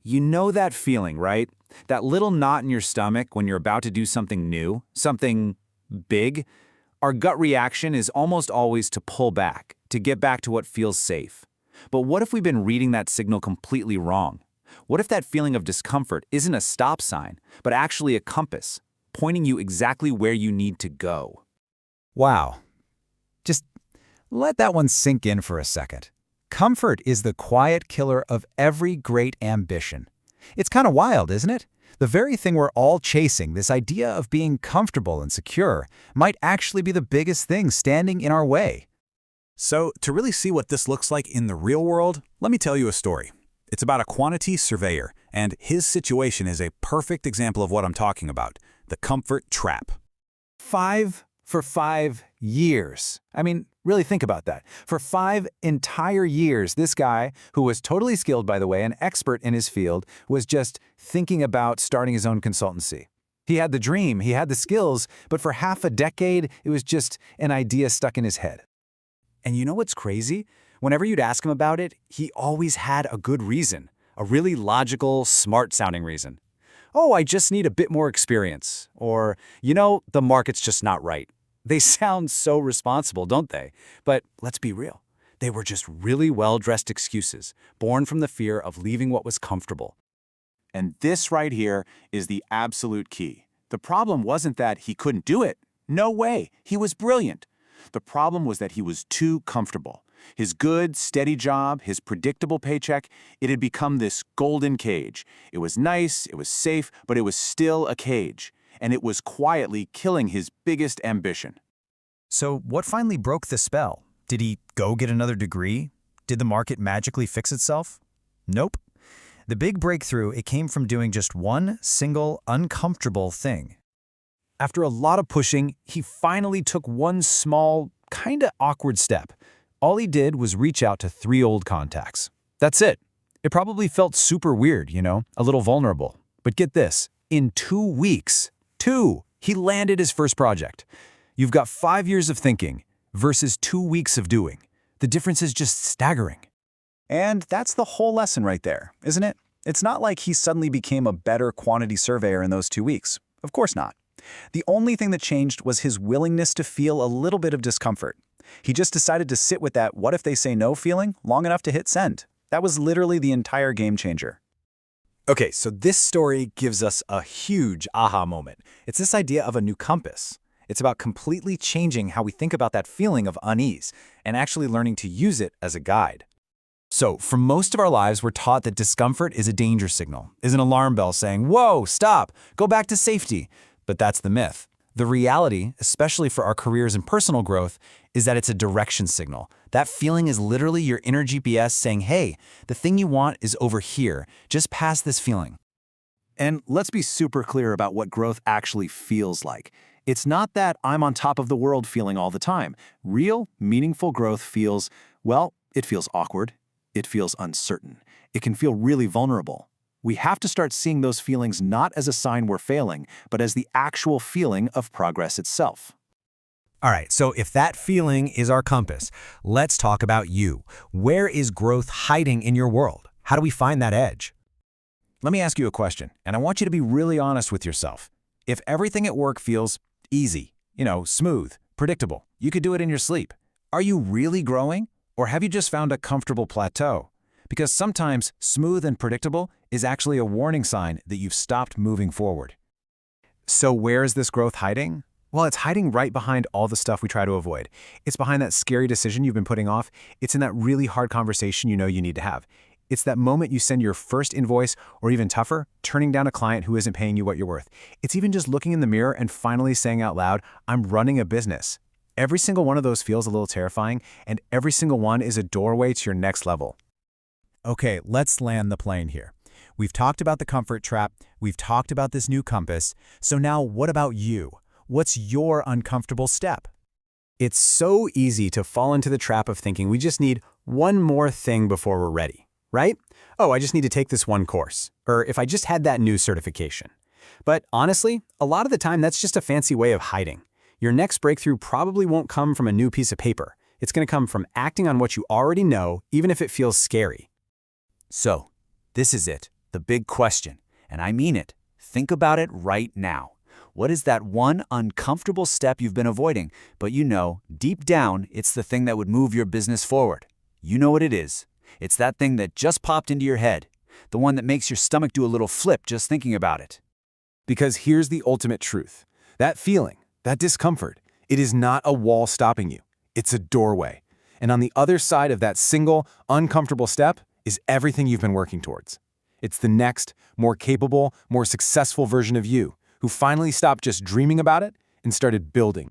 You know that feeling, right? That little knot in your stomach when you're about to do something new, something big. Our gut reaction is almost always to pull back, to get back to what feels safe. But what if we've been reading that signal completely wrong? What if that feeling of discomfort isn't a stop sign, but actually a compass, pointing you exactly where you need to go? Wow. Just let that one sink in for a second. Comfort is the quiet killer of every great ambition. It's kind of wild, isn't it? The very thing we're all chasing, this idea of being comfortable and secure, might actually be the biggest thing standing in our way. So, to really see what this looks like in the real world, let me tell you a story. It's about a quantity surveyor, and his situation is a perfect example of what I'm talking about, the comfort trap. 5 for 5 years. I mean, really think about that. For 5 entire years, this guy, who was totally skilled, by the way, an expert in his field, was just thinking about starting his own consultancy. He had the dream, he had the skills, but for half a decade, it was just an idea stuck in his head. And you know what's crazy? Whenever you'd ask him about it, he always had a good reason, a really logical, smart-sounding reason. Oh, I just need a bit more experience. Or, the market's just not right. They sound so responsible, don't they? But let's be real. They were just really well-dressed excuses, born from the fear of leaving what was comfortable. And this right here is the absolute key. The problem wasn't that he couldn't do it. No way. He was brilliant. The problem was that he was too comfortable. His good, steady job, his predictable paycheck, it had become this golden cage. It was nice, it was safe, but it was still a cage. And it was quietly killing his biggest ambition. So what finally broke the spell? Did he go get another degree? Did the market magically fix itself? Nope. The big breakthrough, it came from doing just one single, uncomfortable thing. After a lot of pushing, he finally took one small, kinda awkward step. All he did was reach out to 3 old contacts. That's it. It probably felt super weird, a little vulnerable. But get this, in 2 weeks, he landed his first project. You've got 5 years of thinking versus 2 weeks of doing. The difference is just staggering. And that's the whole lesson right there, isn't it? It's not like he suddenly became a better quantity surveyor in those 2 weeks. Of course not. The only thing that changed was his willingness to feel a little bit of discomfort. He just decided to sit with that what if they say no feeling long enough to hit send. That was literally the entire game changer. Okay, so this story gives us a huge aha moment. It's this idea of a new compass. It's about completely changing how we think about that feeling of unease and actually learning to use it as a guide. So, for most of our lives, we're taught that discomfort is a danger signal, is an alarm bell saying, "Whoa, stop, go back to safety." But that's the myth. The reality, especially for our careers and personal growth, is that it's a direction signal. That feeling is literally your inner GPS saying, hey, the thing you want is over here, just past this feeling. And let's be super clear about what growth actually feels like. It's not that I'm on top of the world feeling all the time. Real, meaningful growth feels, it feels awkward. It feels uncertain. It can feel really vulnerable. We have to start seeing those feelings not as a sign we're failing, but as the actual feeling of progress itself. All right, so if that feeling is our compass, let's talk about you. Where is growth hiding in your world? How do we find that edge? Let me ask you a question, and I want you to be really honest with yourself. If everything at work feels easy, smooth, predictable, you could do it in your sleep, are you really growing? Or have you just found a comfortable plateau? Because sometimes smooth and predictable is actually a warning sign that you've stopped moving forward. So where is this growth hiding? Well, it's hiding right behind all the stuff we try to avoid. It's behind that scary decision you've been putting off. It's in that really hard conversation you know you need to have. It's that moment you send your first invoice, or even tougher, turning down a client who isn't paying you what you're worth. It's even just looking in the mirror and finally saying out loud, I'm running a business. Every single one of those feels a little terrifying, and every single one is a doorway to your next level. Okay, let's land the plane here. We've talked about the comfort trap, we've talked about this new compass, so now what about you? What's your uncomfortable step? It's so easy to fall into the trap of thinking we just need one more thing before we're ready, right? Oh, I just need to take this one course, or if I just had that new certification. But honestly, a lot of the time that's just a fancy way of hiding. Your next breakthrough probably won't come from a new piece of paper. It's going to come from acting on what you already know, even if it feels scary. So, this is it. The big question, and I mean it, think about it right now. What is that one uncomfortable step you've been avoiding, but you know, deep down, it's the thing that would move your business forward? You know what it is. It's that thing that just popped into your head, the one that makes your stomach do a little flip just thinking about it. Because here's the ultimate truth. That feeling, that discomfort, it is not a wall stopping you. It's a doorway. And on the other side of that single, uncomfortable step is everything you've been working towards. It's the next, more capable, more successful version of you, who finally stopped just dreaming about it and started building.